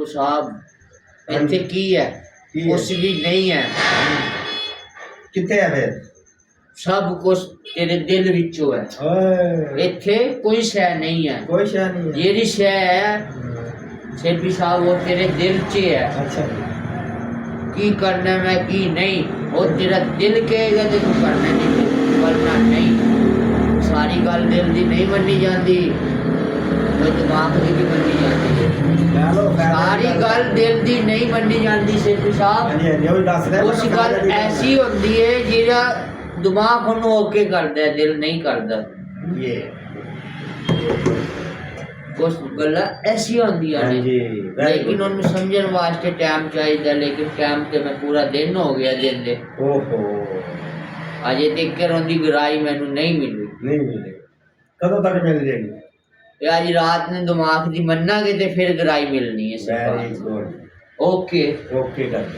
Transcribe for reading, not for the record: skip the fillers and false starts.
साहब इत्थे की है कुछ भी नहीं है कितने है फिर सब कुछ तेरे दिल विचों है इत्थे कोई शय नहीं है कोई शय नहीं है जेड़ी शय है सेठी साहब वो तेरे दिल च है अच्छा की करना मैं की नहीं वो तेरा दिल कहेगा तो तू करना नहीं करना नहीं सारी गल दिल दी नहीं मन्नी जाती कोई दिमाग की भी मन्नी जाती है सारी गल दिल दी नहीं मन्नी जाती सेठी साहब कुछ गल ऐसी होती है जिहड़ा दिमाग उन्होंने ओके करता है दिल नहीं करता ये कुछ गल्लां ऐसी होंदियां ने लेकिन उन्हें समझण वास्ते टाइम चाहिए लेकिन टाइम ते मैं पूरा दिन हो गया दिन दे ओहो अजे तक उनकी गराई मैनू नहीं मिली कदों तक मिल जाएगी आज रात ने दिमाग की मन्ना के ते फिर गराई मिलनी है वेरी गुड ओके ओके कर